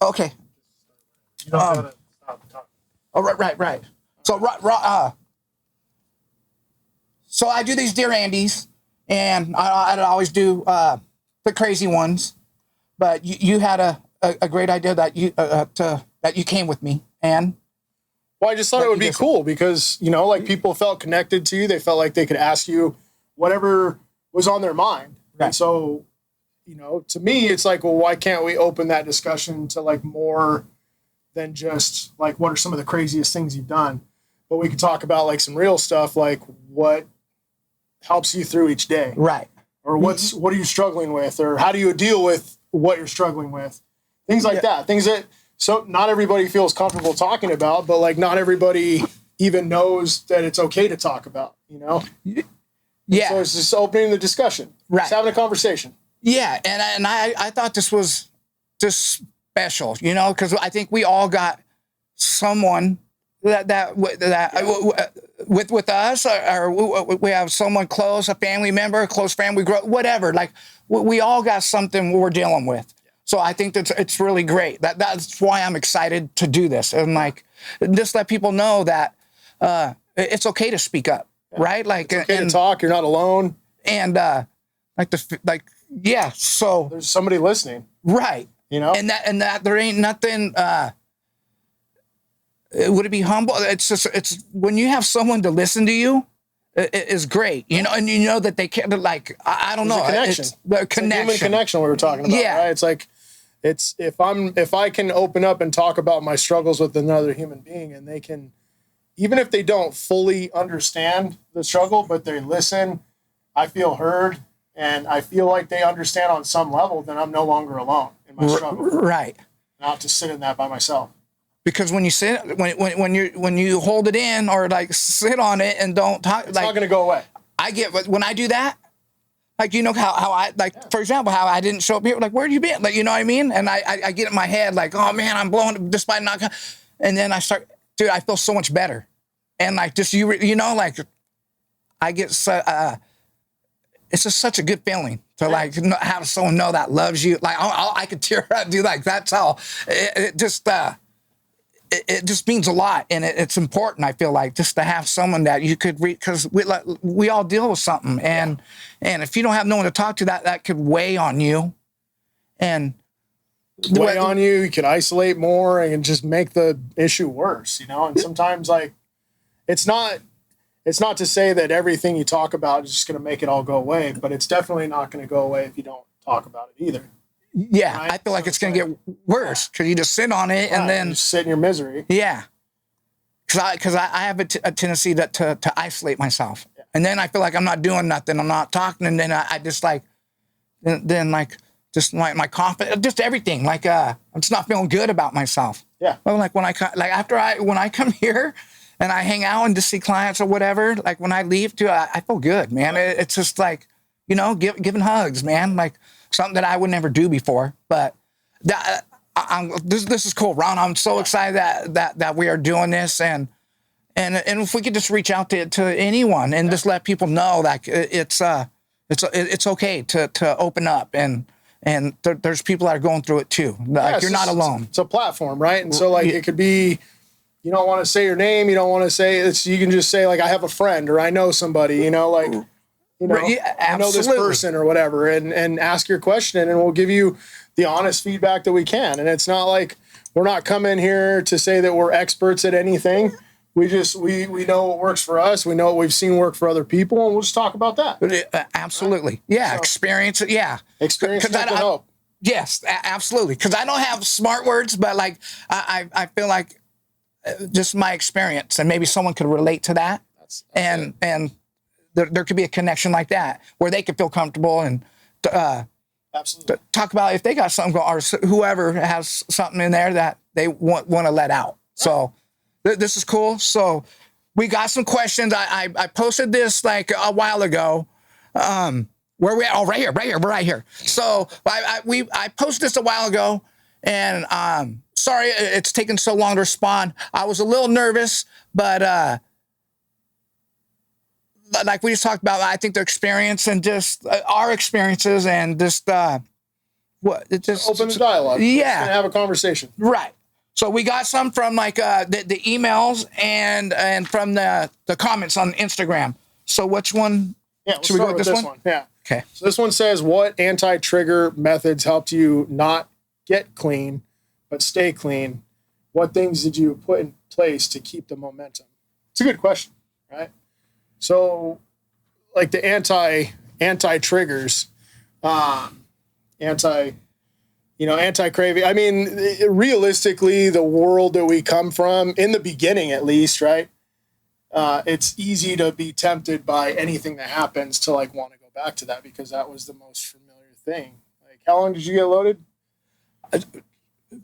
Okay. You don't gotta stop talking. Oh, right. So, so I do these Dear Andes, and I'd always do the crazy ones. But you had a great idea that you came with me, and well, I just thought it would be cool because like people felt connected to you. They felt like they could ask you whatever was on their mind, right. And so to me, it's like, well, why can't we open that discussion to like more than just like what are some of the craziest things you've done, but we could talk about like some real stuff, like what helps you through each day, right? Or what are you struggling with, or how do you deal with what you're struggling with, things like that, things that not everybody feels comfortable talking about, but like not everybody even knows that it's okay to talk about, Yeah. So it's just opening the discussion, right? Just having a conversation. Yeah, and I thought this was just special, because I think we all got someone that with us, or we have someone close, a family member, a close family, whatever. Like we all got something we're dealing with. So I think it's really great. That's why I'm excited to do this, and like just let people know that it's okay to speak up, right? Like it's okay to talk. You're not alone, and So there's somebody listening, right? And that there ain't nothing. Would it be humble? It's when you have someone to listen to you, it is great, and that they can't, like, I don't know. Connection. The connection. Human connection we were talking about, right? It's like, if I can open up and talk about my struggles with another human being, and they can, even if they don't fully understand the struggle, but they listen, I feel heard, and I feel like they understand on some level, then I'm no longer alone in my struggle. Right. Not to sit in that by myself. Because when you hold it in, or like sit on it and don't talk, it's not going to go away. I get when I do that, like, how I, like, for example, how I didn't show up here, like, where have you been? Like, you know what I mean? And I get in my head like, oh man, I'm blowing despite not, and then I start, dude, I feel so much better. And like, just, like I get, it's just such a good feeling to like have someone know that loves you. Like I could tear up, dude. Like that's how it just, it just means a lot, and it's important. I feel like just to have someone that you could read, because we all deal with something, and if you don't have no one to talk to, that could weigh on you, and you could isolate more and just make the issue worse, And sometimes, like, it's not to say that everything you talk about is just going to make it all go away, but it's definitely not going to go away if you don't talk about it either. Yeah, right? I feel like it's going to get worse because you just sit on it and then you sit in your misery. Yeah, because I have a tendency to isolate myself, and then I feel like I'm not doing nothing, I'm not talking, and then I just like, then like just my confidence, just everything. Like I'm just not feeling good about myself. Yeah. Well, like when I come here and I hang out and just see clients or whatever, like when I leave too, I feel good, man. It's just like, giving hugs, man. Like something that I would never do before. But this is cool, Ron. I'm so excited that we are doing this, and if we could just reach out to anyone and just let people know that it's okay to open up, and there's people that are going through it too. Like you're not alone. It's a platform, right? And so like it could be, you don't want to say your name, you don't want to say it's, you can just say like I have a friend or I know somebody, like. I know this person or whatever, and ask your question, and we'll give you the honest feedback that we can. And it's not like we're not coming here to say that we're experts at anything. We know what works for us. We know what we've seen work for other people, and we'll just talk about that. Absolutely. Yeah. So, experience. Yeah. Experience can help. Yes, absolutely. Because I don't have smart words, but like I feel like just my experience, and maybe someone could relate to that. And there could be a connection like that where they could feel comfortable and absolutely talk about if they got something, or whoever has something in there that they want to let out. Right. So this is cool. So we got some questions. I posted this like a while ago. Where we at? Oh, right here. We're right here. So I posted this a while ago, and sorry it's taken so long to respond. I was a little nervous, but like we just talked about, I think the experience and just our experiences, and just What? It just open the dialogue. Yeah. Just have a conversation. Right. So we got some from like the emails and from the comments on Instagram. So which one? Yeah, should we go with this one? Yeah. Okay. So this one says, what anti-trigger methods helped you not get clean, but stay clean? What things did you put in place to keep the momentum? It's a good question, right? So like the anti-triggers, anti-craving. I mean, realistically, the world that we come from, in the beginning at least, right? It's easy to be tempted by anything that happens to like want to go back to that because that was the most familiar thing. Like, how long did you get loaded?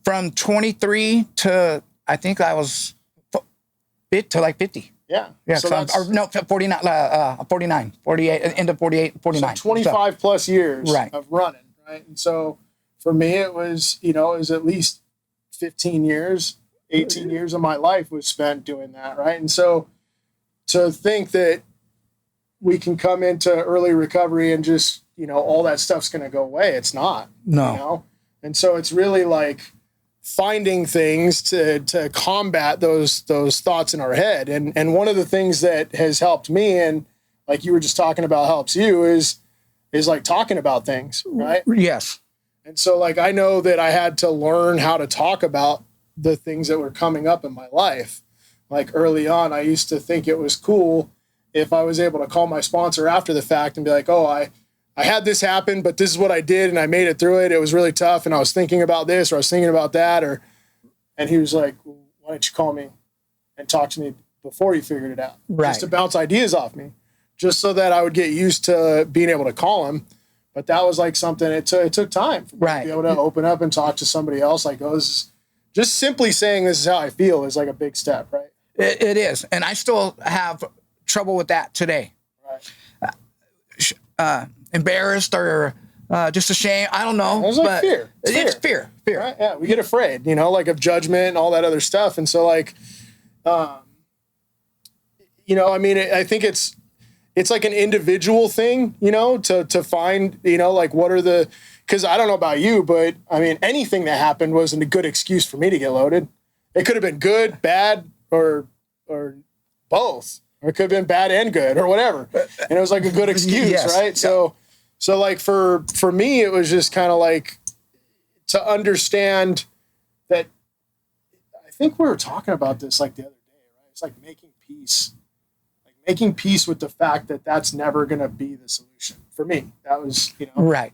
From 23 to, I think I was to like 50. Yeah. Yeah. So 49, 49, 48, end of 48, 49. So 25 plus years right. of running, right? And so for me, it was, it was at least 15 years, 18 years of my life was spent doing that, right? And so to think that we can come into early recovery and just, all that stuff's going to go away, it's not. No. And so it's really like finding things to combat those thoughts in our head. And one of the things that has helped me, and like you were just talking about helps you, is like talking about things, right? Yes. And so like I know that I had to learn how to talk about the things that were coming up in my life. Like early on, I used to think it was cool if I was able to call my sponsor after the fact and be like, oh, I had this happen, but this is what I did and I made it through it. It was really tough and I was thinking about this or I was thinking about that. And he was like, well, why don't you call me and talk to me before you figured it out? Right. Just to bounce ideas off me, just so that I would get used to being able to call him. But that was like something, it took time for me to be able to open up and talk to somebody else. Like, oh, this is just simply saying this is how I feel is like a big step, right? It is. And I still have trouble with that today. Right. Embarrassed or just ashamed. I don't know. It's like fear. It's fear. Right? Yeah, we get afraid, like of judgment and all that other stuff. And so like, I mean, I think it's like an individual thing, to find, like what are the, because I don't know about you, but I mean, anything that happened wasn't a good excuse for me to get loaded. It could have been good, bad, or both, or it could have been bad and good or whatever. And it was like a good excuse, yes. Right? Yeah. So like for me, it was just kind of like to understand that I think we were talking about this like the other day, right? It's like making peace with the fact that that's never going to be the solution for me. That was, right.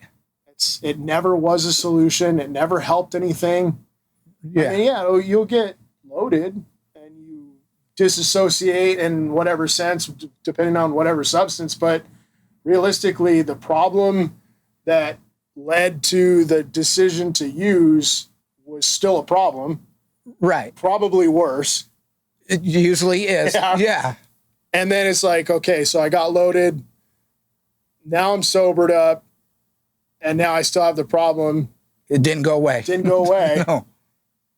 It never was a solution. It never helped anything. Yeah. I mean, you'll get loaded and you disassociate in whatever sense, depending on whatever substance. But realistically, the problem that led to the decision to use was still a problem. Right. Probably worse. It usually is. Yeah. And then it's like, okay, so I got loaded. Now I'm sobered up. And now I still have the problem. It didn't go away. No.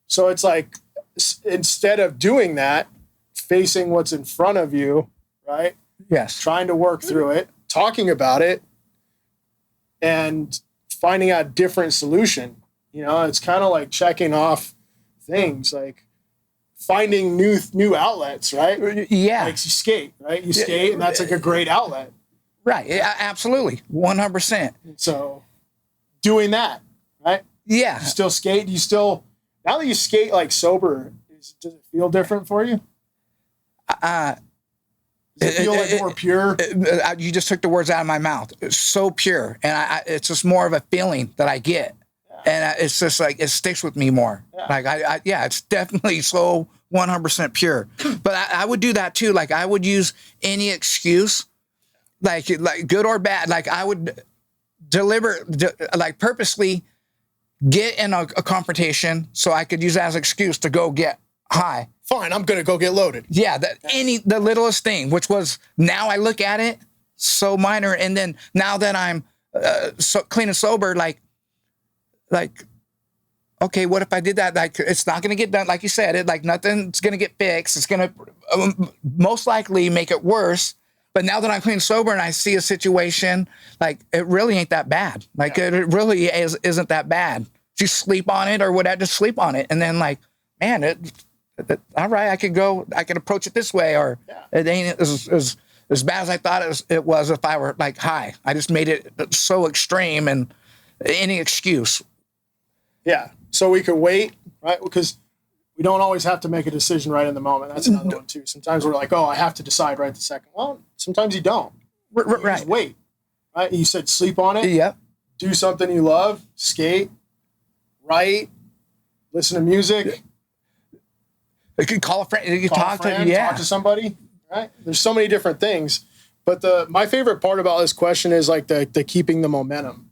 So it's like, instead of doing that, facing what's in front of you, right? Yes. Trying to work through it, talking about it, and finding a different solution. It's kind of like checking off things, like finding new outlets, right? Yeah. Like you skate, right? You skate, and that's like a great outlet. Right. Yeah, absolutely. 100%. So doing that, right? Yeah. You still skate? Now that you skate like sober, does it feel different for you? Does it feel like more pure? You just took the words out of my mouth. It's so pure. And it's just more of a feeling that I get. Yeah. And it's just like, it sticks with me more. Yeah. Like, it's definitely so 100% pure. But I would do that too. Like, I would use any excuse, like good or bad. Like, I would purposely get in a confrontation so I could use that as an excuse to go get high. Fine, I'm going to go get loaded. Yeah, the littlest thing, which was, now I look at it so minor. And then now that I'm so clean and sober, like, okay, what if I did that? Like, it's not going to get done. Like you said, nothing's going to get fixed. It's going to most likely make it worse. But now that I'm clean sober and I see a situation, like, it really ain't that bad. Like, it really isn't that bad. Just sleep on it or whatever, just sleep on it. And then, like, man, all right, I could approach it this way, or it ain't as bad as I thought it was if I were, like, high. I just made it so extreme, and any excuse. Yeah. So we could wait, right? Because we don't always have to make a decision right in the moment. That's another one too. Sometimes we're like, oh, I have to decide right this second. Well, sometimes you don't. You just wait, right? You said sleep on it. Yep. Do something you love. Skate. Write. Listen to music. You could call a friend. You could talk to somebody. Right? There's so many different things. But my favorite part about this question is like the keeping the momentum,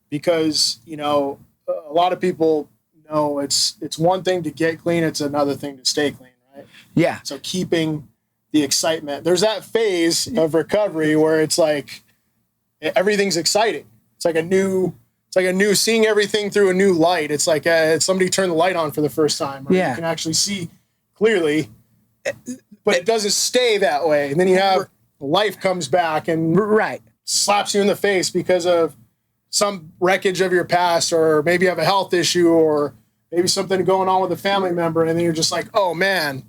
because a lot of people know it's one thing to get clean, it's another thing to stay clean, right? Yeah. So keeping the excitement. There's that phase of recovery where it's like everything's exciting. It's like a new seeing everything through a new light. It's like somebody turned the light on for the first time, or you can actually see clearly, but it doesn't stay that way. And then you have life comes back and slaps you in the face because of some wreckage of your past, or maybe you have a health issue, or maybe something going on with a family member, and then you're just like, oh man,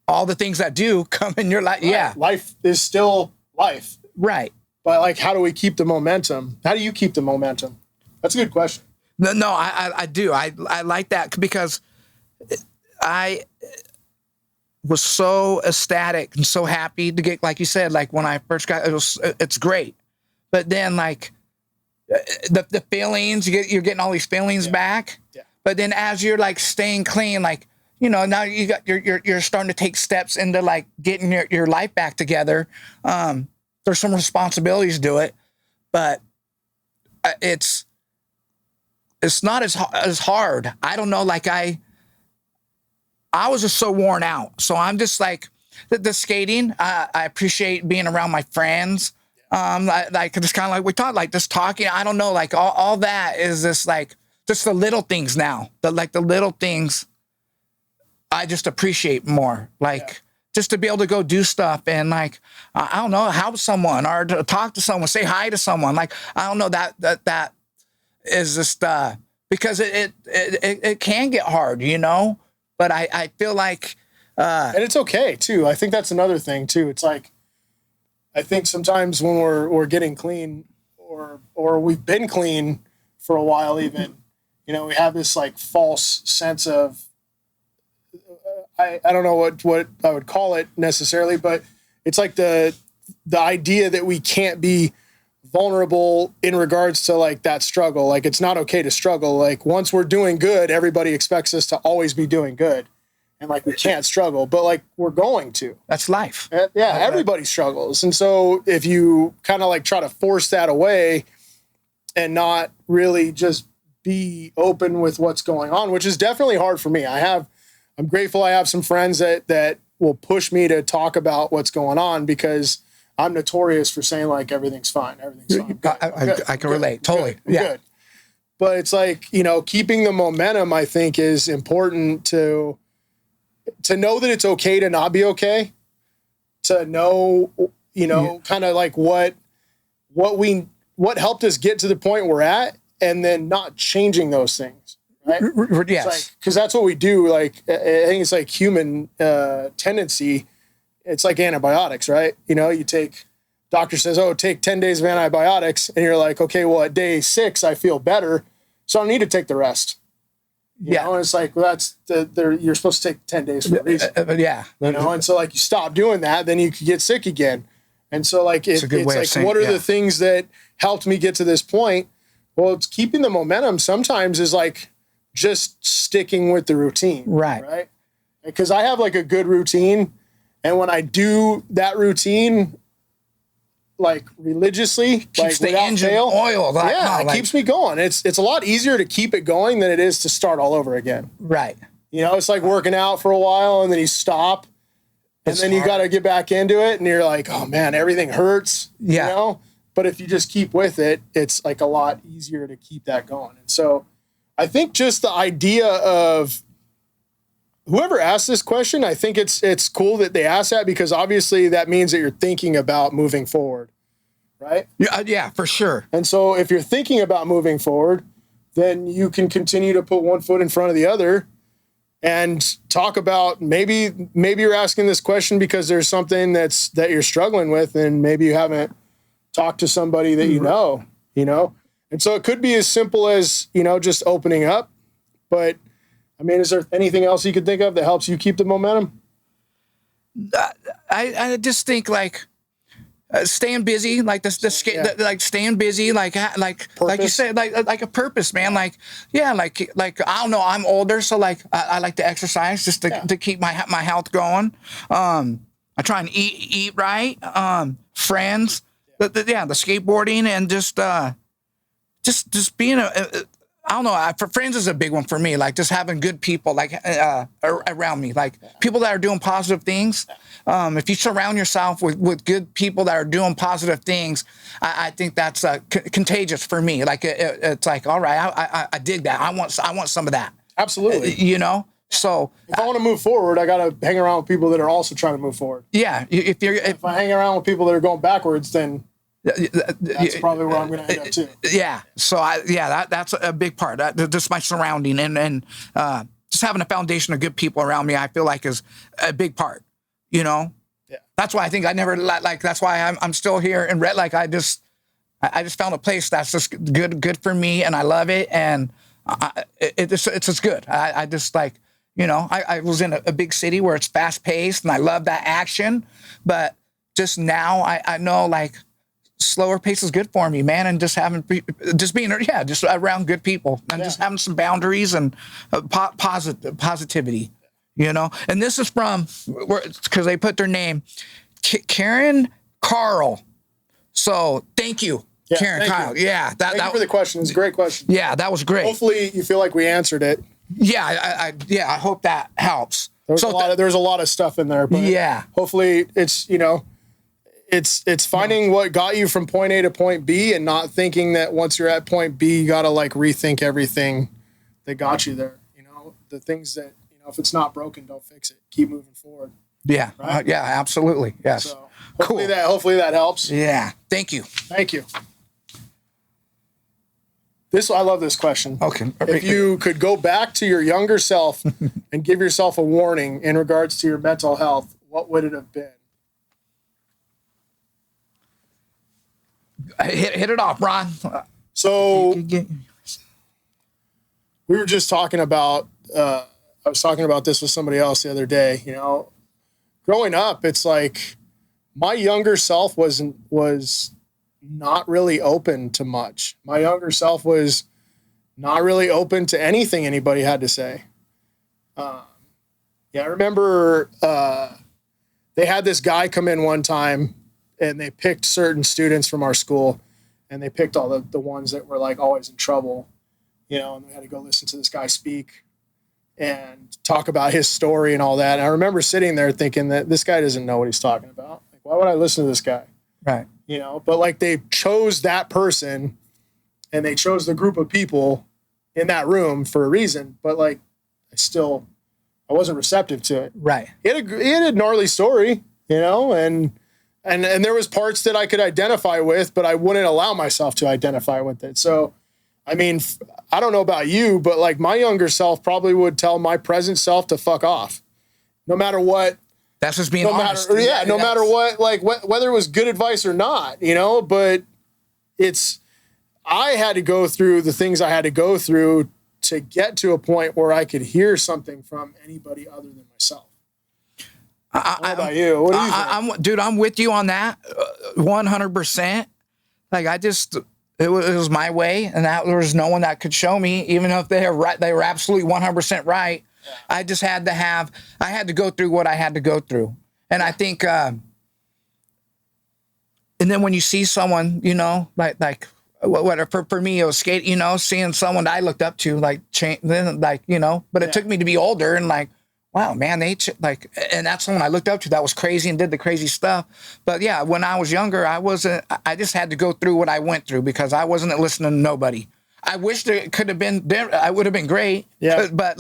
all the things that do come in your life. Yeah, life is still life, right? But like, how do we keep the momentum? How do you keep the momentum? That's a good question. No, I do. I like that, because I was so ecstatic and so happy to get, like you said, like when I first got it's great, but then like the feelings, you're getting all these feelings back. Yeah. But then as you're like staying clean, like, now you're starting to take steps into like getting your life back together. There's some responsibilities to it, but it's not as hard. I don't know. Like I was just so worn out. So I'm just like the skating. I appreciate being around my friends. Like just kind of like we talked, like just talking. I don't know, like all that is just like just the little things now. The little things I just appreciate more. Like just to be able to go do stuff and like I don't know, help someone or to talk to someone, say hi to someone. Like I don't know, that is just because it can get hard, But I feel like and it's okay too. I think that's another thing too. It's like, I think sometimes when we're getting clean or we've been clean for a while, even, we have this like false sense of, I don't know what I would call it necessarily, but it's like the idea that we can't be vulnerable in regards to like that struggle. Like it's not okay to struggle. Like once we're doing good, everybody expects us to always be doing good. And like we can't struggle, but like we're going to. That's life. Yeah, everybody struggles. And so if you kind of like try to force that away and not really just be open with what's going on, which is definitely hard for me. I'm grateful I have some friends that will push me to talk about what's going on, because I'm notorious for saying like everything's fine. Everything's fine. I can relate. Totally. Good. But it's like, keeping the momentum, I think, is important to know that it's okay to not be okay, to know, kind of like what helped us get to the point we're at, and then not changing those things, right? Yes. Because that's what we do. Like, I think it's like human tendency. It's like antibiotics, right? You doctor says, oh, take 10 days of antibiotics. And you're like, okay, well, at day 6, I feel better, so I don't need to take the rest. You know, and it's like, well, you're supposed to take 10 days for a reason. And so like you stop doing that, then you could get sick again. And so like, it's like, what are the things that helped me get to this point? Well, it's keeping the momentum sometimes is like just sticking with the routine. Right. Because I have like a good routine. And when I do that routine, like religiously, keeps like the engine oiled. It keeps me going. It's a lot easier to keep it going than it is to start all over again. Right. It's like working out for a while and then you stop and then you got to get back into it and you're like, oh man, everything hurts. But if you just keep with it, it's like a lot easier to keep that going. And so I think just the idea of whoever asked this question, I think it's cool that they asked that, because obviously that means that you're thinking about moving forward, right? Yeah, for sure. And so if you're thinking about moving forward, then you can continue to put one foot in front of the other and talk about maybe you're asking this question because there's something that you're struggling with, and maybe you haven't talked to somebody that you know. And so it could be as simple as, just opening up. But I mean, is there anything else you could think of that helps you keep the momentum? I just think staying busy, like like staying busy, like you said, like a purpose, man. Like I don't know, I'm older, so I like to exercise just to keep my health going. I try and eat right. Friends, the skateboarding, and just being I don't know. For friends is a big one for me. Like just having good people around me, like people that are doing positive things. If you surround yourself with good people that are doing positive things, I think that's contagious for me. Like it's like, all right, I dig that. I want some of that. Absolutely. So if I want to move forward, I got to hang around with people that are also trying to move forward. Yeah. If I hang around with people that are going backwards, then that's probably where I'm going to end up too. Yeah. So that's a big part. Just my surrounding and just having a foundation of good people around me, I feel like is a big part. Yeah. That's why I think I never that's why I'm still here in Red. Like I just found a place that's just good for me, and I love it, and it's just good. I just I was in a big city where it's fast paced, and I love that action, but just now I know slower pace is good for me, man, and just being around good people, and just having some boundaries and positivity, And this is from, because they put their name, Karen Carl. So thank you, Karen Kyle. You. Yeah, thank you for the question. It's a great question. Yeah, that was great. Hopefully, you feel like we answered it. Yeah, I hope that helps. There's a lot of stuff in there, but hopefully it's it's finding what got you from point A to point B, and not thinking that once you're at point B, you got to rethink everything that got you there. The things that, if it's not broken, don't fix it. Keep moving forward. Yeah. Right? Yeah, absolutely. Yes. So hopefully that helps. Yeah. Thank you. Thank you. I love this question. Okay. If you could go back to your younger self and give yourself a warning in regards to your mental health, what would it have been? Hit it off, Ron. So we were just talking about, I was talking about this with somebody else the other day. Growing up, it's like my younger self was not really open to much. My younger self was not really open to anything anybody had to say. I remember they had this guy come in one time, and they picked certain students from our school, and they picked all the ones that were always in trouble, and we had to go listen to this guy speak and talk about his story and all that. And I remember sitting there thinking that this guy doesn't know what he's talking about. Why would I listen to this guy? Right. But they chose that person, and they chose the group of people in that room for a reason. But I wasn't receptive to it. Right. He had a gnarly story, and there was parts that I could identify with, but I wouldn't allow myself to identify with it. So, I mean, I don't know about you, but my younger self probably would tell my present self to fuck off, no matter what. That's just being honest. No matter what, whether it was good advice or not, but I had to go through the things I had to go through to get to a point where I could hear something from anybody other than myself. What about you? What do you think? Dude, I'm with you on that 100%. It was my way, and there was no one that could show me, even if they were absolutely 100% right. Yeah. I just had to go through what I had to go through. And I think, and then when you see someone, for me, it was seeing someone that I looked up to, but it took me to be older and wow, man, and that's someone I looked up to that was crazy and did the crazy stuff. But yeah, when I was younger, I just had to go through what I went through because I wasn't listening to nobody. I wished it could have been, I would have been great. Yeah. But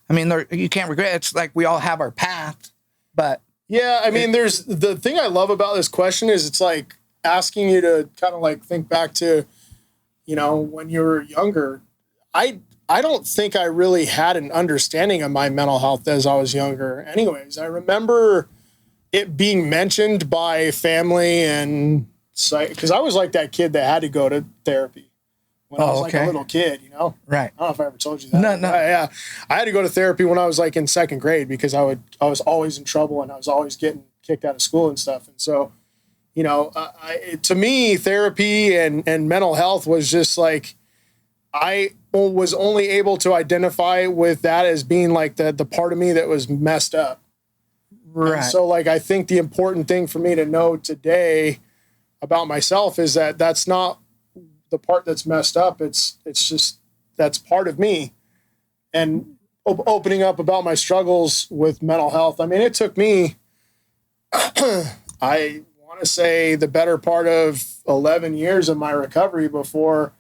I mean, you can't regret it. It's like we all have our path, but. Yeah, I mean, there's the thing I love about this question is it's like asking you to kind of like think back to, when you were younger. I don't think I really had an understanding of my mental health as I was younger. Anyways, I remember it being mentioned by family and because I was like that kid that had to go to therapy when I was like a little kid, Right. I don't know if I ever told you that. No. Yeah. I had to go to therapy when I was like in second grade because I was always in trouble and I was always getting kicked out of school and stuff. And so, to me, therapy and mental health was just like, I was only able to identify with that as being like the part of me that was messed up. Right. And so like, I think the important thing for me to know today about myself is that that's not the part that's messed up. It's just, that's part of me. And opening up about my struggles with mental health. I mean, it took me, I want to say the better part of 11 years of my recovery before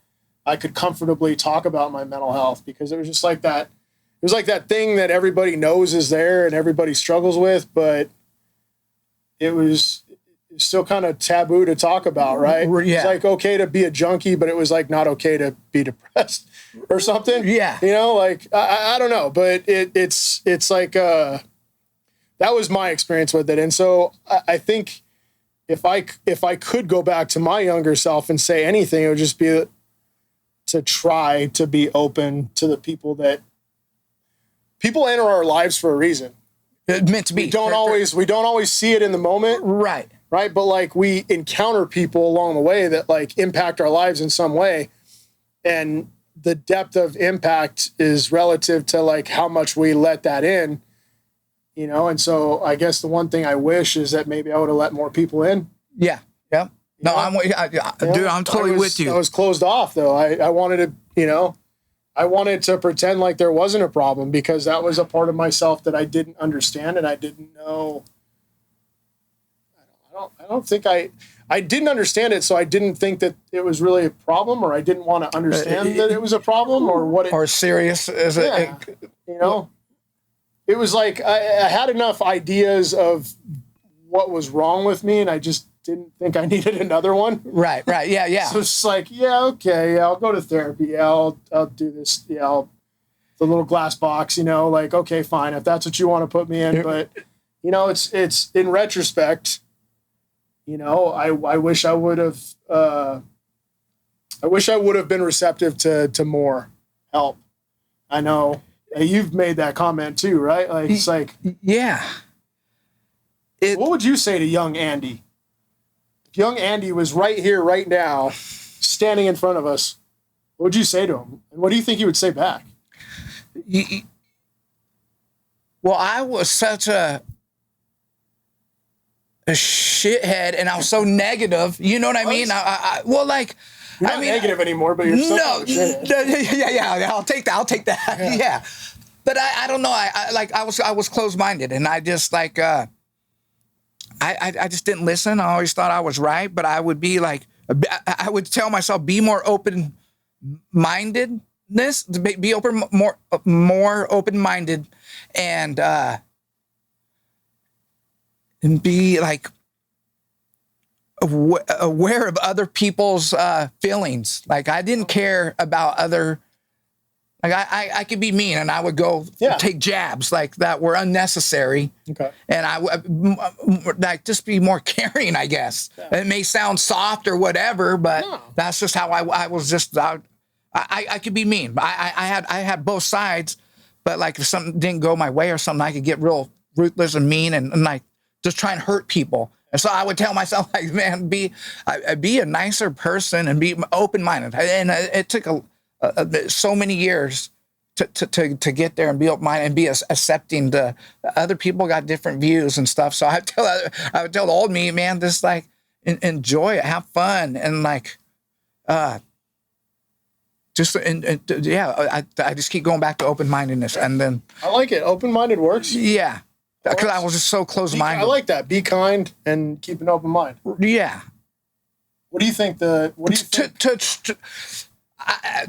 I could comfortably talk about my mental health, because it was just like that. It was like that thing that everybody knows is there and everybody struggles with, but it was still kind of taboo to talk about, right? Yeah. It's like okay to be a junkie, but it was like not okay to be depressed or something. Yeah. Like I don't know, but it's like that was my experience with it. And so I think if I could go back to my younger self and say anything, it would just be to try to be open to the people enter our lives for a reason. It's meant to be. We don't always see it in the moment. Right. Right. But like we encounter people along the way that like impact our lives in some way. And the depth of impact is relative to like how much we let that in, And so I guess the one thing I wish is that maybe I would have let more people in. Yeah. Yeah. No, dude, I'm totally with you. I was closed off though. I wanted to, I wanted to pretend like there wasn't a problem because that was a part of myself that I didn't understand and I didn't know. I don't think I didn't understand it, so I didn't think that it was really a problem, or I didn't want to understand that it was a problem, or what. Or serious as it. It was like I had enough ideas of what was wrong with me, and I just didn't think I needed another one. Right. Yeah. So it's like, okay, I'll go to therapy. Yeah, I'll do this. Yeah, the little glass box. Like okay, fine, if that's what you want to put me in, but it's in retrospect. I wish I would have. I wish I would have been receptive to more help. I know you've made that comment too, right? Like it's like, yeah. What would you say to young Andy? If young Andy was right here, right now, standing in front of us, what would you say to him? And what do you think he would say back? Well, I was such a shithead, and I was so negative. You know what I mean? Well, like, you're not negative anymore, but you're still kind of a shithead. Yeah. I'll take that. Yeah. But I don't know. I was closed-minded, and I just like I just didn't listen. I always thought I was right, but I would be like, I would tell myself, be more open-mindedness, be more open-minded, and be like aware of other people's feelings. Like I didn't care about other. Like I could be mean, and I would go take jabs like that were unnecessary. Okay. And I would like just be more caring, I guess. Yeah. It may sound soft or whatever, but that's just how I was. Just I could be mean. I had both sides, but like if something didn't go my way or something, I could get real ruthless and mean and like just try and hurt people. And so I would tell myself, like, man, be a nicer person and be open-minded. And it took so many years to get there and be open-minded and be accepting the other people got different views and stuff. So I would tell the old me, man, just like enjoy it, have fun, and like I just keep going back to open-mindedness, and then I like it. Open-minded works. Yeah, because I was just so close-minded. I like that. Be kind and keep an open mind. Yeah. What do you think?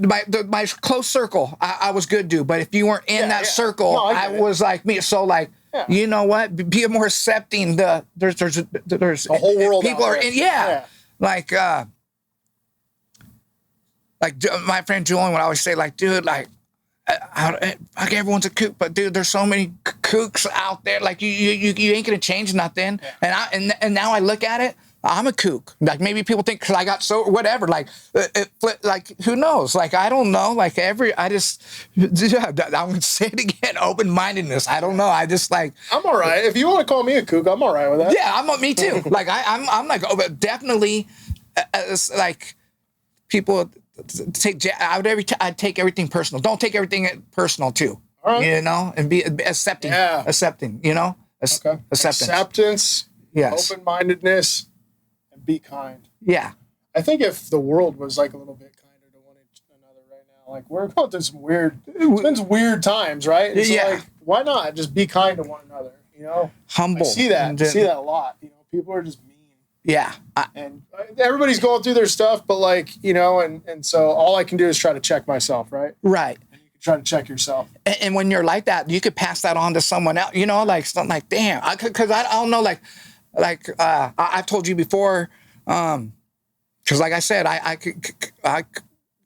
my close circle, I was good dude. But if you weren't in that circle, no, I was like me. So like, you know what? Be more accepting. There's a whole world. People are in. Like my friend Julian would always say, like, dude, like, everyone's a kook, but dude, there's so many kooks out there. Like you ain't gonna change nothing. And now I look at it. I'm a kook. Like maybe people think because I got so whatever. Like like who knows? Like I don't know. Like I'm gonna say it again. Open-mindedness. I don't know. I just like I'm all right. If you want to call me a kook, I'm all right with that. Yeah, me too. Like I'm like but definitely like people I'd take everything personal. Don't take everything personal too. All right. You know, and be accepting. Yeah. Accepting. You know. Okay. Acceptance. Yes. Open-mindedness. Be kind. Yeah. I think if the world was like a little bit kinder to one another right now, like we're going through some weird times, right? And so like, why not just be kind to one another? You know, humble. I see that a lot. You know, people are just mean. Yeah. And everybody's going through their stuff, but like, you know, and so all I can do is try to check myself, right? Right. And you can try to check yourself. And when you're like that, you could pass that on to someone else. You know, like something like, damn, because I don't know, like I've told you before. Because like I said, I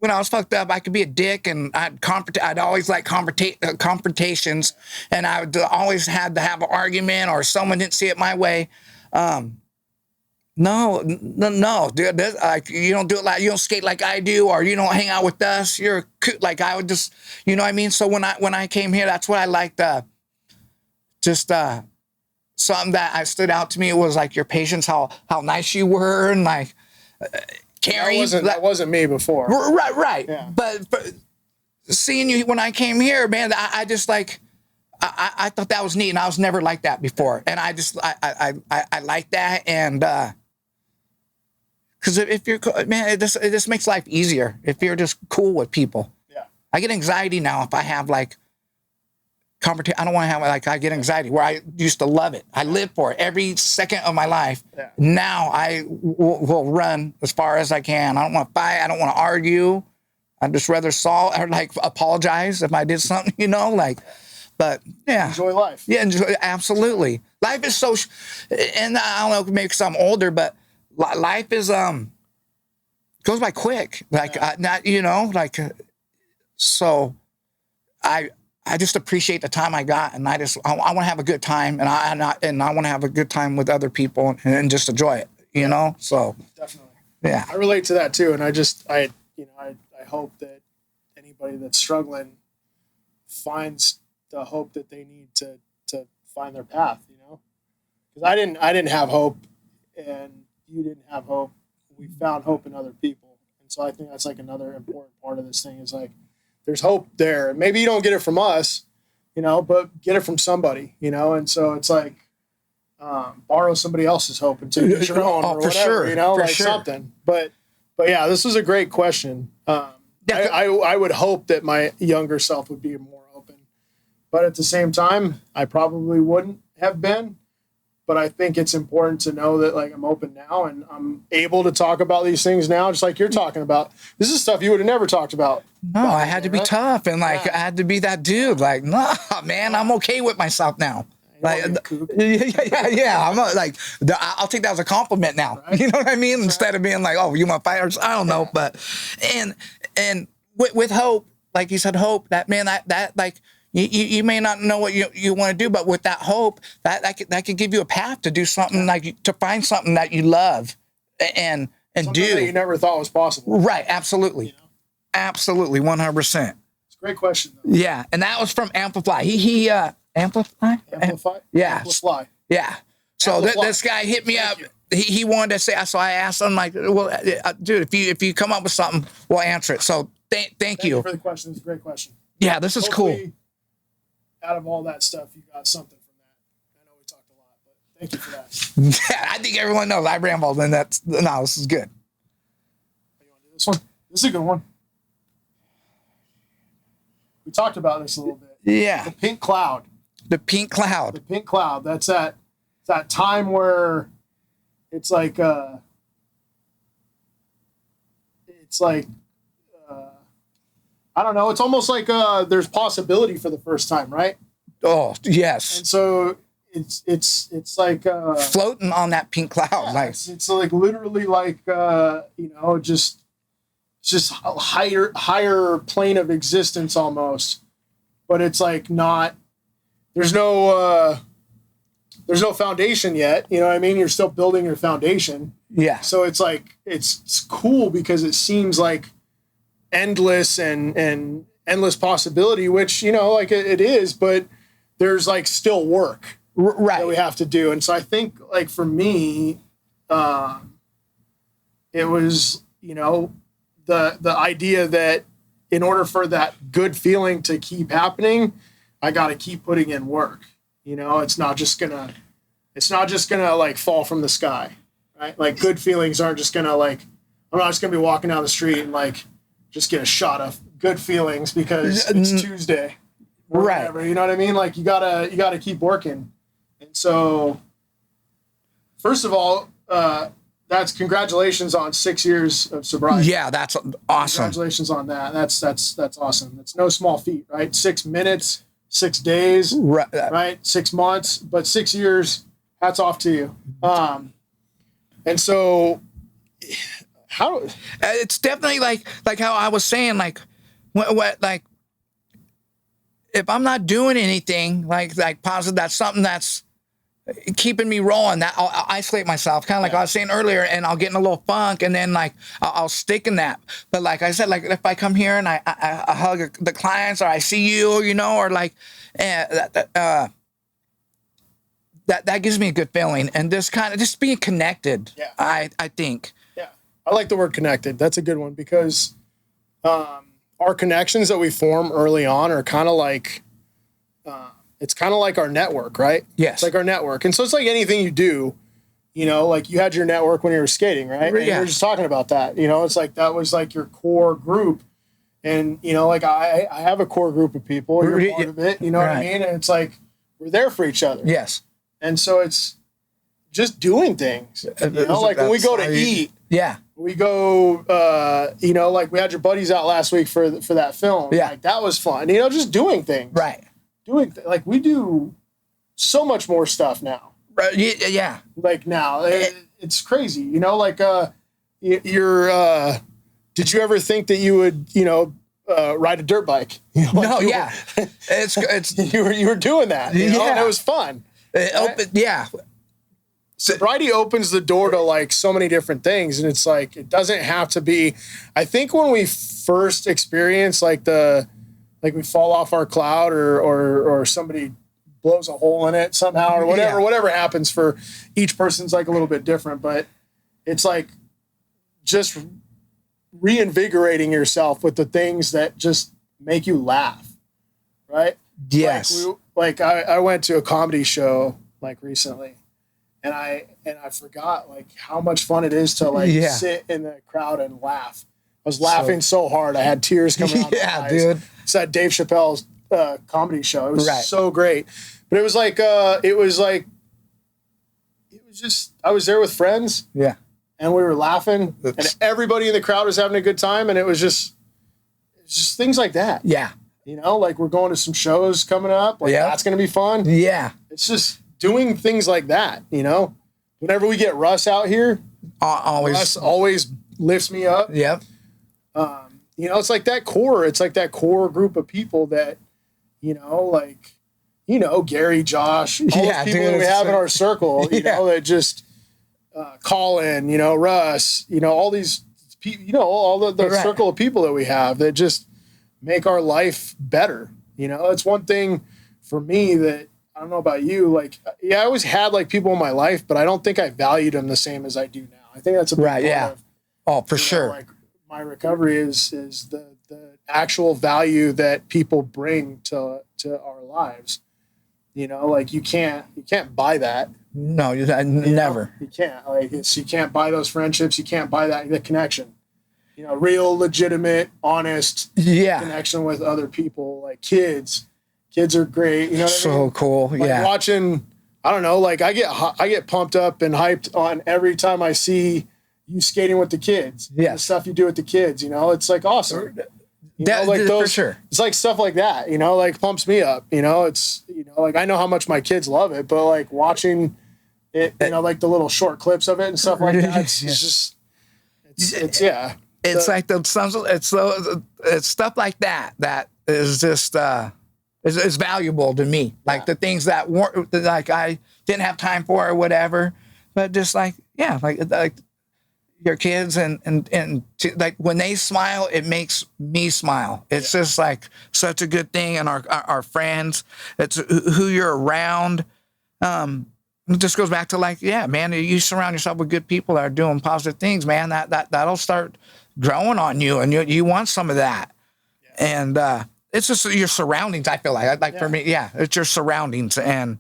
when I was fucked up, I could be a dick, and I'd always like confrontations, and I would always had to have an argument, or someone didn't see it my way. No, dude, like you don't do it like you don't skate like I do, or you don't hang out with us. You're like I would just, you know what I mean. So when I came here, that's what I liked. Something that I stood out to me was like your patience, how nice you were, and like caring. That wasn't me before. Right. Yeah. But seeing you when I came here, man, I just like I thought that was neat, and I was never like that before, and I just I like that, and because if you're man, it just makes life easier if you're just cool with people. Yeah, I get anxiety now if I have like. I don't want to have like I get anxiety where I used to love it. I live for it every second of my life. Yeah. Now I will run as far as I can. I don't want to fight. I don't want to argue. I'd just rather solve or like apologize if I did something, you know, like. But yeah, enjoy life. Yeah, absolutely. Life is so, and I don't know, maybe because I'm older, but life is goes by quick. Like not, you know, like so. I just appreciate the time I got, and I want to have a good time, and I want to have a good time with other people and just enjoy it, you know. So definitely, yeah, I relate to that too, and I hope that anybody that's struggling finds the hope that they need to find their path, you know, because I didn't have hope, and you didn't have hope. We found hope in other people, and so I think that's like another important part of this thing is like. There's hope there. Maybe you don't get it from us, you know, but get it from somebody, you know? And so it's like, borrow somebody else's hope until you get your own or whatever, sure. You know, for like sure. Something. But yeah, this was a great question. I would hope that my younger self would be more open, but at the same time, I probably wouldn't have been. But I think it's important to know that like I'm open now and I'm able to talk about these things now, just like you're talking about. This is stuff you would have never talked about. No, I had to be tough and like I had to be that dude. Like, nah, man, I'm okay with myself now. Like, yeah. I'm like, I'll take that as a compliment now. Right. You know what I mean? Right. Instead of being like, oh, you want fighters? I don't know, but and with hope, like you said, hope that man, that like. You may not know what you want to do, but with that hope, that could give you a path to do something like to find something that you love and something do that you never thought was possible. Right? Absolutely, you know? Absolutely, 100%. It's a great question, though. Yeah, and that was from Amplify. He Amplify. Yeah, Amplify. Yeah. So this guy hit me up. He wanted to say. So I asked him like, well, dude, if you come up with something, we'll answer it. So thank you for the question. It's a great question. Yeah, this is cool. Out of all that stuff, you got something from that. I know we talked a lot, but thank you for that. Yeah, I think everyone knows I rambled, and this is good. You want to do this one? This is a good one. We talked about this a little bit. Yeah. The pink cloud. The pink cloud. The pink cloud. That's that time where it's like I don't know. It's almost like there's possibility for the first time, right? Oh, yes. And so it's like floating on that pink cloud. Yeah, like it's like literally like just a higher plane of existence almost. But it's like not. There's no foundation yet. You know what I mean? You're still building your foundation. Yeah. So it's like it's cool because it seems like endless and endless possibility, which like it is, but there's like still work right that we have to do. And so I think like for me, it was the idea that in order for that good feeling to keep happening, I got to keep putting in work. It's not just gonna like fall from the sky, right? Like good feelings aren't just gonna like, I'm not just gonna be walking down the street and like just get a shot of good feelings because it's Tuesday, or right? Whatever, you know what I mean? Like you gotta keep working. And so, first of all, that's congratulations on 6 years of sobriety. Yeah, that's awesome. Congratulations on that. That's awesome. It's no small feat, right? 6 minutes, 6 days, right? 6 months, but 6 years. Hats off to you. And so, how? It's definitely like how I was saying, like what like if I'm not doing anything like positive, that's something that's keeping me rolling, that I'll isolate myself, kind of like I was saying earlier, and I'll get in a little funk, and then like I'll stick in that. But like I said, like if I come here and I hug the clients, or I see you, or like that gives me a good feeling, and this kind of just being connected. Yeah. I think. Yeah, I like the word connected. That's a good one because our connections that we form early on are kind of like. It's kind of like our network, right? Yes. It's like our network. And so it's like anything you do, like you had your network when you were skating, right? And yeah. you were just talking about that. It's like that was like your core group. And, like I have a core group of people. You're part of it. You know what I mean? And it's like we're there for each other. Yes. And so it's just doing things. Like when we go to eat. Yeah. We go, like we had your buddies out last week for that film. Yeah. Like that was fun. Just doing things. Right. Like we do so much more stuff now. Right. Yeah. Like now it's crazy, like you're did you ever think that you would, ride a dirt bike? No, yeah. It's you were doing that, and it was fun. Yeah. Sobriety opens the door to like so many different things, and it's like it doesn't have to be. I think when we first experience like we fall off our cloud or somebody blows a hole in it somehow or whatever happens for each person's like a little bit different, but it's like just reinvigorating yourself with the things that just make you laugh. Right. Yes. I went to a comedy show like recently and I forgot like how much fun it is to like sit in the crowd and laugh. I was laughing so hard. I had tears coming out of my eyes. Dude. It's that Dave Chappelle's comedy show. It was so great. But it was just, I was there with friends. Yeah. And we were laughing. And everybody in the crowd was having a good time. And it was just things like that. Yeah. Like we're going to some shows coming up. Like that's going to be fun. Yeah. It's just doing things like that, Whenever we get Russ out here, Russ always lifts me up. Yep. It's like that core. It's like that core group of people that, Gary, Josh, all those people that we have in our circle, that just call in, Russ, all these people, all the circle of people that we have that just make our life better. It's one thing for me that I don't know about you. Like, I always had like people in my life, but I don't think I valued them the same as I do now. I think that's a big part of, for sure. Like my recovery is the actual value that people bring to our lives. Like you can't buy that. No, never. You can't. Like you can't buy those friendships. You can't buy the connection. Real, legitimate, honest connection with other people. Like kids are great. You know what I mean? Cool. Like watching. I don't know. Like I get pumped up and hyped on every time I see you skating with the kids. Yeah. The stuff you do with the kids. It's like awesome. like those, for sure. It's like stuff like that, like pumps me up. It's, like I know how much my kids love it, but like watching it, like the little short clips of it and stuff like that. It's just, It's like it's stuff like that is just is valuable to me. Like the things that weren't like I didn't have time for or whatever, but just like like your kids and like when they smile, it makes me smile. It's just like such a good thing, and our friends, it's who you're around. It just goes back to like, man, you surround yourself with good people that are doing positive things, man. That'll start growing on you, and you want some of that. And it's just your surroundings. I feel like for me, it's your surroundings, and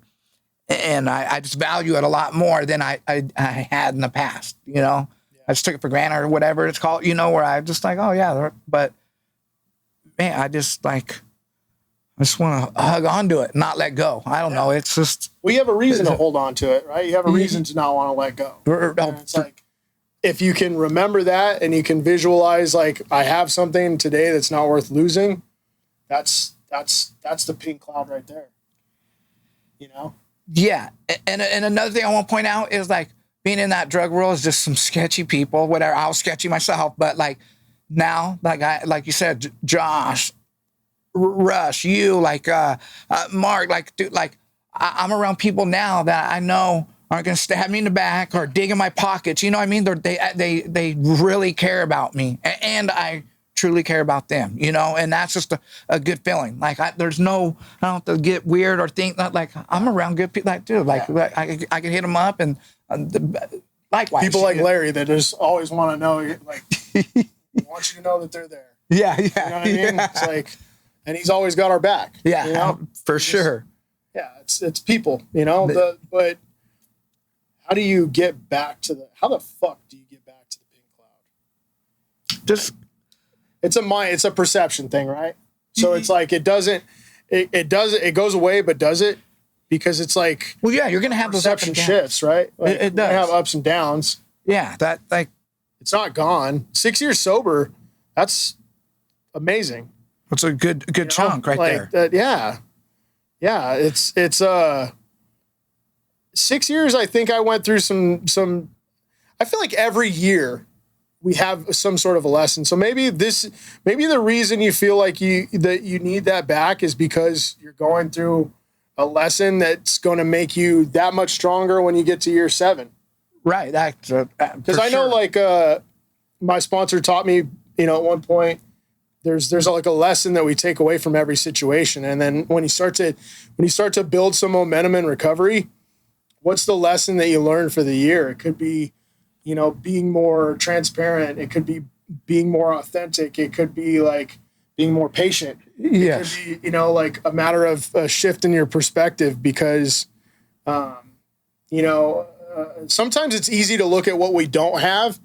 I just value it a lot more than I had in the past. I just took it for granted or whatever it's called. Where I just like, but man, I just want to hug onto it, not let go. I don't know. It's just you have a reason to hold on to it, right? You have a reason to not want to let go. And it's like, if you can remember that and you can visualize like I have something today that's not worth losing, that's the pink cloud right there. Yeah, and another thing I want to point out is like being in that drug world is just some sketchy people. Whatever, I was sketchy myself, but like now, like you said, Josh, Rush, you, like Mark, like dude, like I'm around people now that I know aren't going to stab me in the back or dig in my pockets. You know what I mean? They really care about me, and I truly care about them, and that's just a good feeling. Like I don't have to get weird or think that like I'm around good people. Like, dude, like I can hit them up, and likewise. People like Larry that just always want to know, like, want you to know that they're there. Yeah. You know what I mean? It's like, and he's always got our back. Yeah, for sure. Yeah, it's people, but how do you get back to how the fuck do you get back to the pink cloud? Just, it's a perception thing, right? So it's like, it goes away, but does it? Because it's like, well, yeah, you're going to have those ups and downs. Shifts, right? Like, it does have ups and downs. Yeah. That like, it's not gone. 6 years sober. That's amazing. It's a good chunk right there. Yeah. It's 6 years. I think I went through some, I feel like every year we have some sort of a lesson. So maybe the reason you feel like you need that back is because you're going through a lesson that's going to make you that much stronger when you get to year 7. Right. Because I know like my sponsor taught me, at one point, there's like a lesson that we take away from every situation. And then when you start to build some momentum in recovery, what's the lesson that you learn for the year? It could be, being more transparent. It could be being more authentic. It could be like being more patient. Yes. It could be, like a matter of a shift in your perspective because, sometimes it's easy to look at what we don't have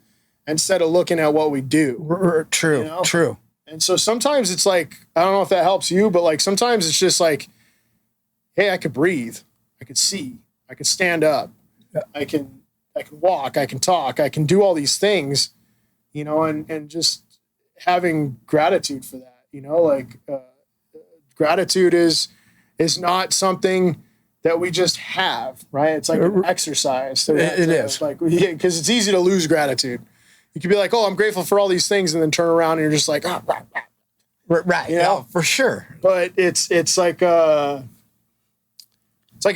instead of looking at what we do. True. True. And so sometimes it's like, I don't know if that helps you, but like sometimes it's just like, hey, I could breathe. I could see. I could stand up. I can walk. I can talk. I can do all these things, and just having gratitude for that, gratitude is not something that we just have, right? It's like an exercise. So it is. Like, because it's easy to lose gratitude. You could be like, oh, I'm grateful for all these things, and then turn around and you're just like, oh, right. Yeah, for sure. But it's like an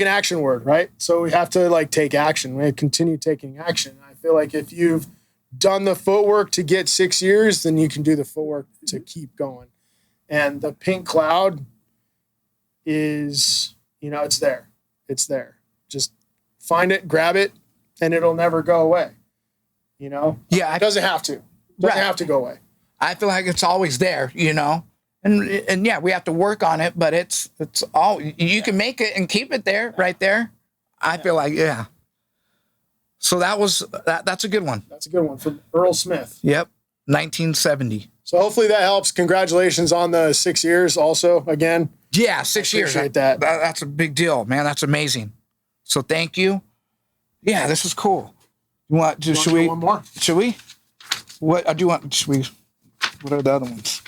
action word, right? So we have to like take action. We continue taking action. I feel like if you've done the footwork to get 6 years, then you can do the footwork to keep going. And the pink cloud is, it's there. It's there. Just find it, grab it, and it'll never go away. Yeah, it doesn't have to. Doesn't have to go away. I feel like it's always there, And yeah, we have to work on it, but it's all you can make it and keep it there, right there. I feel like, yeah. So that's a good one. That's a good one from Earl Smith. Yep, 1970. So hopefully that helps. Congratulations on the 6 years. Also, again. Yeah, 6 years. Appreciate that. That's a big deal, man. That's amazing. So thank you. Yeah, this is cool. Should we? One more? Should we? What I do want? Should we? What are the other ones?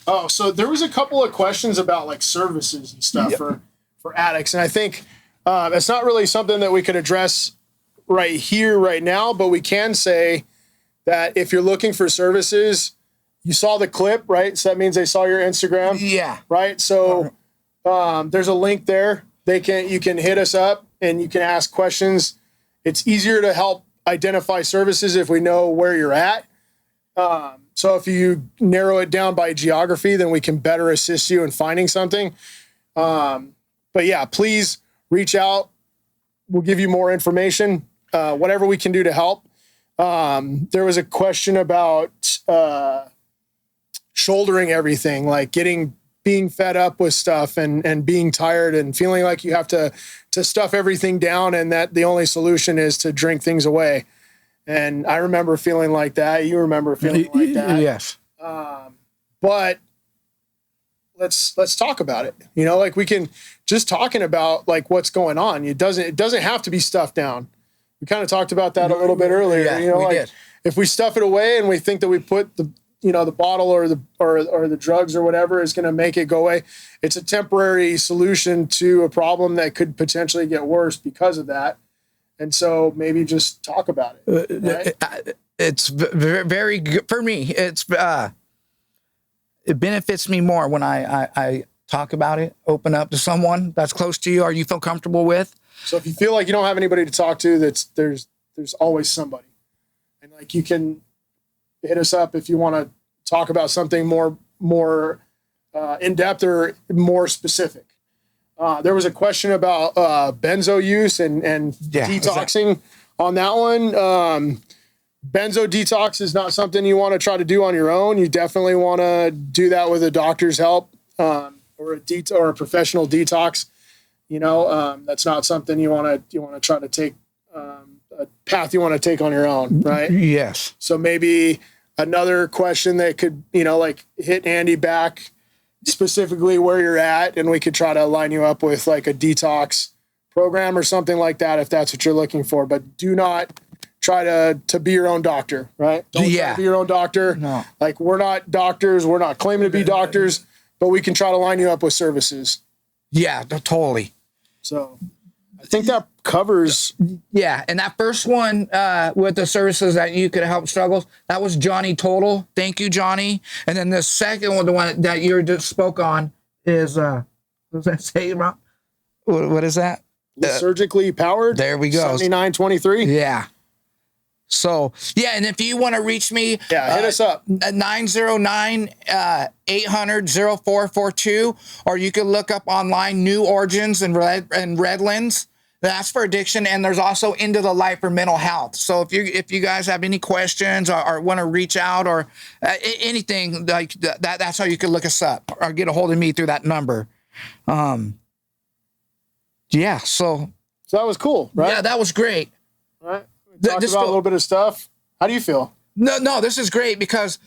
Oh, so there was a couple of questions about like services and stuff for addicts. And I think it's not really something that we could address right here, right now, but we can say that if you're looking for services, you saw the clip, right? So that means they saw your Instagram. Yeah. Right. So there's a link there. You can hit us up and you can ask questions. It's easier to help identify services if we know where you're at. So if you narrow it down by geography, then we can better assist you in finding something. But yeah, please reach out. We'll give you more information, whatever we can do to help. There was a question about shouldering everything, like being fed up with stuff and being tired and feeling like you have to stuff everything down and that the only solution is to drink things away. And I remember feeling like that. You remember feeling like that. Yes. But let's talk about it. You know, like we can just talking about like what's going on. It doesn't have to be stuffed down. We kind of talked about that a little bit earlier. Yeah, you know, we like did. If we stuff it away and we think that we put the bottle or the drugs or whatever is going to make it go away, it's a temporary solution to a problem that could potentially get worse because of that. And so maybe just talk about it. Right? It's very good for me. It benefits me more when I talk about it, open up to someone that's close to you or you feel comfortable with. So if you feel like you don't have anybody to talk to, there's always somebody. And like you can hit us up if you want to talk about something more in depth or more specific. There was a question about benzo use and detoxing on that one. Benzo detox is not something you want to try to do on your own. You definitely want to do that with a doctor's help or a professional detox. You know, that's not something you want to try to take a path you want to take on your own, right? Yes. So maybe another question that could, like hit Andy back specifically where you're at, and we could try to line you up with like a detox program or something like that if that's what you're looking for. But do not try to be your own doctor, right? Don't try to be your own doctor. No. Like we're not doctors. We're not claiming to be doctors, but we can try to line you up with services. Yeah, totally. So I think that covers. Yeah, and that first one with the services that you could help struggles, that was Johnny Total. Thank you, Johnny. And then the second one, the one that you just spoke on, is what does that say, Rob? What is that? Surgically powered. There we go. 7923. Yeah. So, yeah, and if you want to reach me, hit us up at 909-800-0442, or you can look up online New Origins and Redlands. That's for addiction, and there's also Into the Light for mental health. So if you guys have any questions or want to reach out or anything like that, that's how you can look us up or get a hold of me through that number. Yeah, so that was cool, right? Yeah, that was great. All right. Talked about a little bit of stuff. How do you feel? No, this is great because,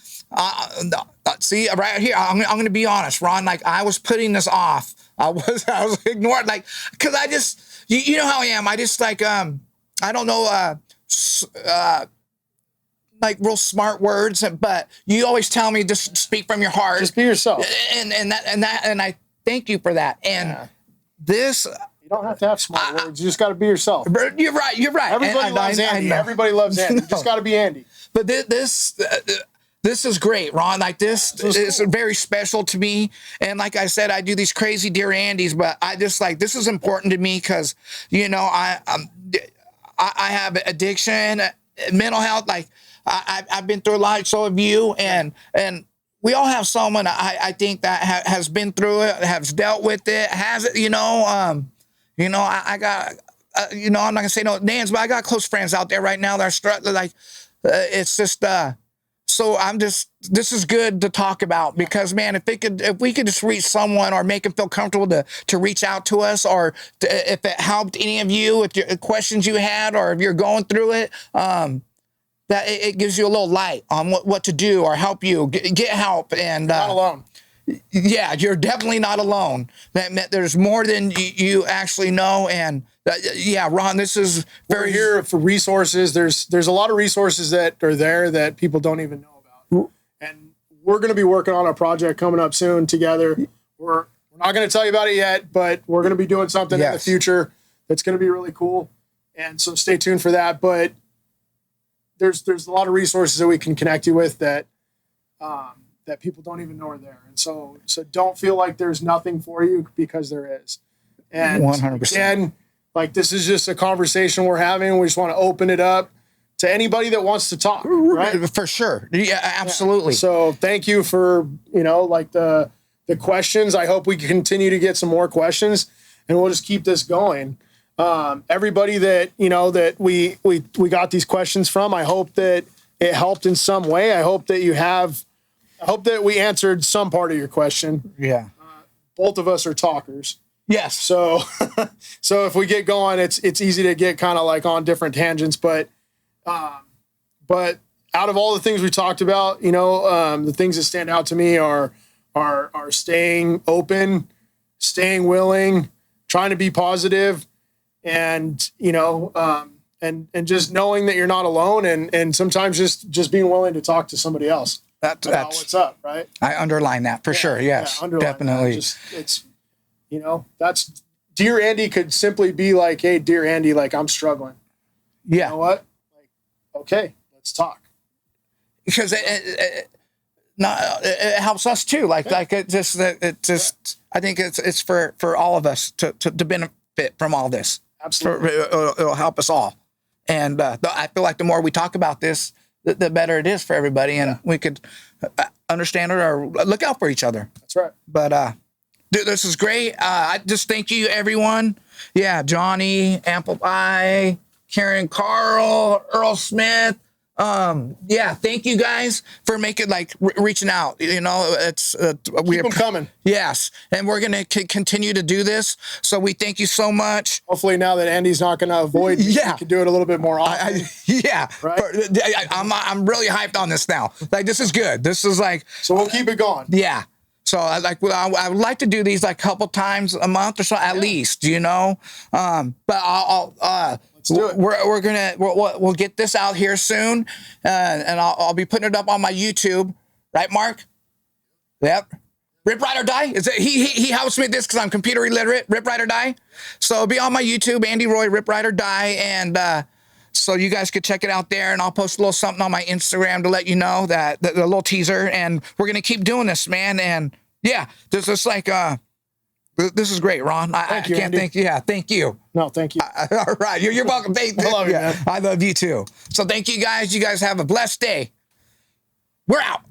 see, right here, I'm going to be honest, Ron. Like, I was putting this off. I was ignoring, like, because I just, you know how I am. I just, like, I don't know, like, real smart words, but you always tell me just speak from your heart. Just be yourself. And I thank you for that. And this... You don't have to have smart words. You just got to be yourself. You're right. Everybody loves Andy. Everybody loves Andy. You just got to be Andy. But this is great, Ron. Like this is very special to me. And like I said, I do these crazy Dear Andys, but I just like this is important to me because I have addiction, mental health. Like I've been through a lot. So have you, and we all have someone I think that has been through it, has dealt with it, has it. I got, I'm not gonna say no names, but I got close friends out there right now that are struggling. Like, it's just, so this is good to talk about because, man, if we could just reach someone or make them feel comfortable to reach out to us, or if it helped any of you with your questions you had, or if you're going through it, that it gives you a little light on what to do or help you get help. And not alone. Yeah, you're definitely not alone. There's more than you actually know. And yeah, Ron, this is We're here for resources. There's a lot of resources that are there that people don't even know about. and we're going to be working on a project coming up soon together. We're not going to tell you about it yet, but we're going to be doing something in the future that's going to be really cool. And so stay tuned for that. But there's a lot of resources that we can connect you with that people don't even know are there. And so don't feel like there's nothing for you, because there is. And 100%. Again, like, this is just a conversation we're having. We just want to open it up to anybody that wants to talk, right? For sure. Yeah, absolutely. Yeah. So thank you for, like the questions. I hope we can continue to get some more questions, and we'll just keep this going. Everybody that, that we got these questions from, I hope that it helped in some way. I hope that we answered some part of your question. Yeah. Both of us are talkers. Yes. So if we get going, it's easy to get kind of like on different tangents, but out of all the things we talked about, the things that stand out to me are staying open, staying willing, trying to be positive, and and just knowing that you're not alone, and sometimes just being willing to talk to somebody else about what's up, right? I underline that for sure. Yes, definitely. It's that's Dear Andy could simply be like, hey, Dear Andy, like, I'm struggling. Yeah. You know what? Like, okay, let's talk. Because it helps us too. Like it just I think it's for all of us to benefit from all this. Absolutely. It'll help us all. And I feel like the more we talk about this, the better it is for everybody, and we could understand it or look out for each other. That's right. But dude, this is great. I just thank you, everyone. Yeah, Johnny, Amplify, Karen, Carl, Earl Smith. Thank you guys for making reaching out. It's keep them coming. Yes, and we're gonna continue to do this. So we thank you so much. Hopefully, now that Andy's not gonna avoid, we can do it a little bit more often. Right. I'm really hyped on this now. Like, this is good. This is so we'll keep it going. Yeah. So I would like to do these a couple times a month or so at least, but I'll let's do it. We'll get this out here soon, and I'll be putting it up on my YouTube, right, Mark? Yep. Rip, Ride, or Die. He helps me with this because I'm computer illiterate. Rip, Ride, or Die. So it'll be on my YouTube, Andy Roy, Rip, Ride, or Die, and so you guys could check it out there, and I'll post a little something on my Instagram to let you know that the little teaser, and we're gonna keep doing this, man. And yeah, this is this is great, Ron. Thank you, can't Andy. thank you. No, thank you. All right, you're welcome. I love you, man. I love you too. So thank you guys. You guys have a blessed day. We're out.